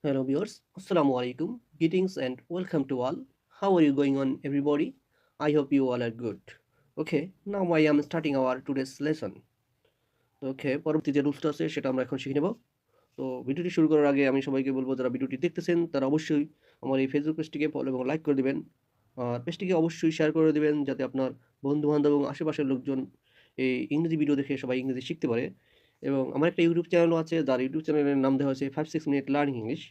Hello viewers, Assalamu alaikum, greetings and welcome to all. How are you going on everybody? I hope you all are good. Okay, now I am starting our today's lesson. Okay, পরবর্তী যে রুলসটা আছে সেটা আমরা এখন শিখে নেব। তো ভিডিওটি শুরু করার আগে আমি সবাইকে বলবো যারা ভিডিওটি দেখতেছেন তারা অবশ্যই আমার এই ফেসবুক পেজটিকে ফলো এবং লাইক করে দিবেন। আর পেজটিকে অবশ্যই শেয়ার করে দিবেন যাতে আপনার বন্ধু-বান্ধব এবং আশেপাশের লোকজন এই ইংরেজি ভিডিও দেখে সবাই ইংরেজি শিখতে পারে। এবং আমার একটা ইউটিউব চ্যানেলও আছে যার ইউটিউব চ্যানেলের নাম দেওয়া হয়েছে 5-6 মিনিট লার্নিং ইংলিশ।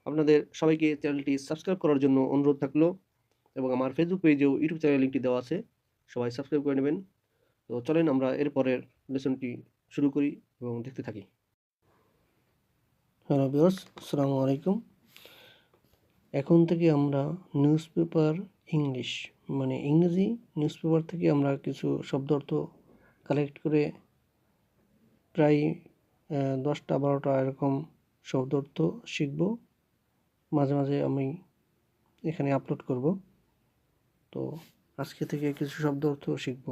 আপনাদের সবাইকে চ্যানেলটি সাবস্ক্রাইব করার জন্য অনুরোধ থাকলো এবং আমার ফেসবুক পেজেও ইউটিউব চ্যানেল লিঙ্কটি দেওয়া আছে, সবাই সাবস্ক্রাইব করে নেবেন। তো চলেন আমরা এরপরের লেসনটি শুরু করি এবং দেখতে থাকি। হ্যালো ভিউয়ার্স, আসসালামু আলাইকুম। এখন থেকে আমরা নিউজ পেপার ইংলিশ মানে ইংরেজি নিউজ পেপার থেকে আমরা কিছু শব্দ অর্থ কালেক্ট করে প্রায় 10টা-12টা এরকম শব্দ অর্থ শিখব। মাঝে মাঝে আমি এখানে আপলোড করব। তো আজকে থেকে কিছু শব্দ অর্থ শিখব।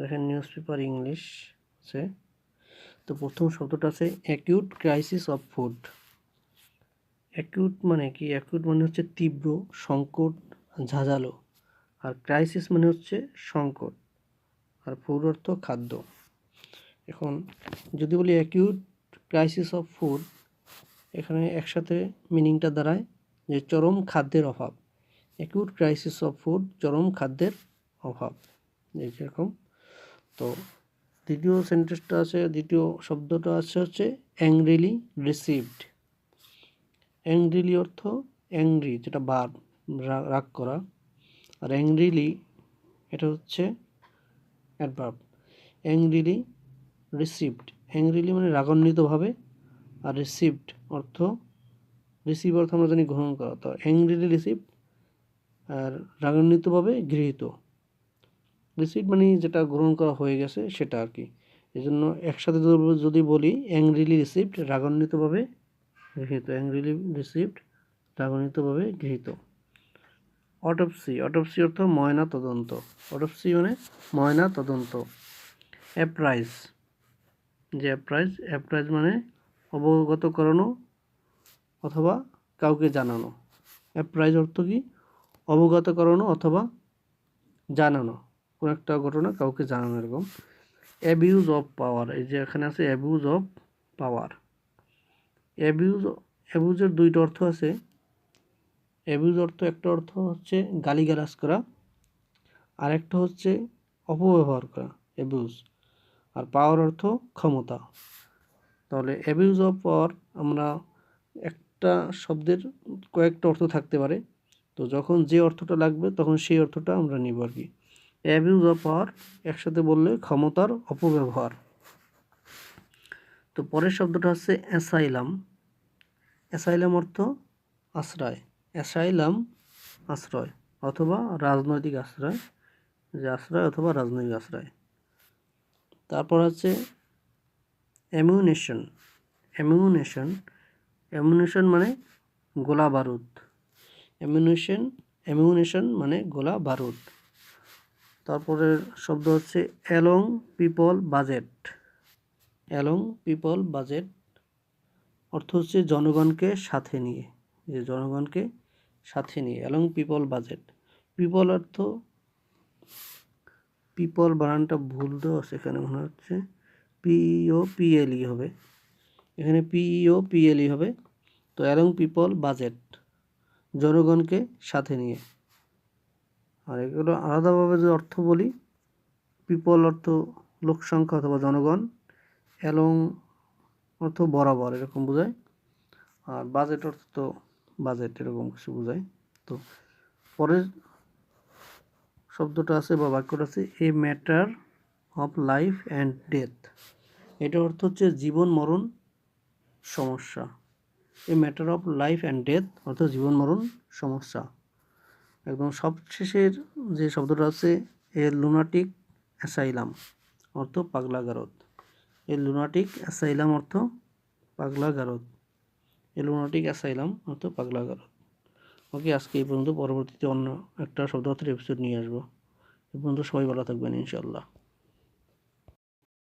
দেখেন নিউজ পেপার ইংলিশ আছে। তো প্রথম শব্দটা আছে acute crisis of food. Acute মানে কি? অ্যাকিউট মানে হচ্ছে তীব্র, সংকট, ঝাঁঝালো। আর ক্রাইসিস মানে হচ্ছে সংকট। আর ফুড অর্থ খাদ্য। এখন যদি বলি অ্যাকিউট ক্রাইসিস অফ ফুড, এখানে একসাথে মিনিংটা দাঁড়ায় যে চরম খাদ্যের অভাব। অ্যাকিউট ক্রাইসিস অফ ফুড, চরম খাদ্যের অভাব, যেরকম। তো দ্বিতীয় সেন্টেন্সটা আছে, দ্বিতীয় শব্দটা আছে হচ্ছে অ্যাংরিলি রিসিভড। অ্যাংরিলি অর্থ অ্যাংরি, যেটা ভার্ব, রাগ করা। আর অ্যাংরিলি এটা হচ্ছে অ্যাডভার্ব। অ্যাংরিলি রিসিভড, অ্যাংরিলি মানে রাগান্বিতভাবে, আর রিসিভড অর্থ, রিসিভ অর্থ আমরা জানি গ্রহণ করা। তো অ্যাংরিলি রিসিভড আর রাগান্বিতভাবে গৃহীত। রিসিভ মানে যেটা গ্রহণ করা হয়ে গেছে সেটা আর কি। এই জন্য একসাথে যদি বলি অ্যাংরিলি রিসিভড, রাগান্বিতভাবে গৃহীত। অ্যাংরিলি রিসিভড, রাগান্বিতভাবে গৃহীত। অটোপসি, অটোপসি অর্থ ময়না তদন্ত। অটোপসি মানে ময়না তদন্ত। অ্যাপ্রাইজ, যে অ্যাপ্রাইজ, অ্যাপ্রাইজ মানে অবগত করানো অথবা কাউকে জানানো। অ্যাপ্রাইজ অর্থ কি? অবগত করানো অথবা জানানো, কোনো একটা ঘটনা কাউকে জানানো, এরকম। অ্যাবিউজ অফ পাওয়ার, এই যে এখানে আছে অ্যাবিউজ অফ পাওয়ার। অ্যাবিউজের দুইটা অর্থ আছে। অ্যাবিউজ অর্থ, একটা অর্থ হচ্ছে গালিগালাজ করা, আর একটা হচ্ছে অপব্যবহার করা, অ্যাবিউজ। আর পাওয়ার অর্থ ক্ষমতা। তাহলে অ্যাবিউজ অফ পাওয়ার, আমরা একটা শব্দের কয়েকটা অর্থ থাকতে পারে, তো যখন যে অর্থটা লাগবে তখন সেই অর্থটা আমরা নিব আর কি। অ্যাবিউজ অফ পাওয়ার একসাথে বললে ক্ষমতার অপব্যবহার। তো পরের শব্দটা হচ্ছে অ্যাসাইলাম। অ্যাসাইলাম অর্থ আশ্রয়। অ্যাসাইলাম আশ্রয় অথবা রাজনৈতিক আশ্রয়, যে আশ্রয় অথবা রাজনৈতিক আশ্রয়। তারপর হচ্ছে অ্যামিউনেশন। অ্যামিউনেশন, অ্যামিউনেশন মানে গোলা বারুদ। অ্যামিউনেশন মানে গোলা বারুদ। তারপরের শব্দ হচ্ছে along people budget. Along people budget অর্থ হচ্ছে জনগণকে সাথে নিয়ে, যে জনগণকে সাথে নিয়ে, অ্যালং পিপল বাজেট। পিপল অর্থ, পিপল বানানটা ভুল দেওয়া সেখানে মনে হচ্ছে POPLE হবে, এখানে POPLE হবে। তো অ্যালং পিপল বাজেট, জনগণকে সাথে নিয়ে। আর এগুলো আলাদাভাবে যে অর্থ বলি, পিপল অর্থ লোক সংখ্যা অথবা জনগণ, অ্যালং অর্থ বরাবর এরকম বোঝায়, আর বাজেট অর্থ তো বাজেট এরকম কিছু বোঝায়। তো পরের শব্দটা আছে বা বাক্যটা আছে a matter of life and death. এটা অর্থ হচ্ছে জীবন মরণ সমস্যা। A matter of life and death অর্থ জীবন মরণ সমস্যা। একদম সবশেষের যে শব্দটা আছে এ লুনাটিক অ্যাসাইলাম অর্থ পাগলাগারদ। এ লুনাটিক অ্যাসাইলাম অর্থ পাগলাগারদ। এ লুনাটিক অ্যাসাইলাম অর্থ পাগলাগারদ। ওকে, আজকে এই পর্যন্ত। পরবর্তীতে অন্য একটা শব্দ অর্থের এপিসোড নিয়ে আসবো। এই পর্যন্ত সবাই ভালো থাকবেন ইনশাআল্লাহ।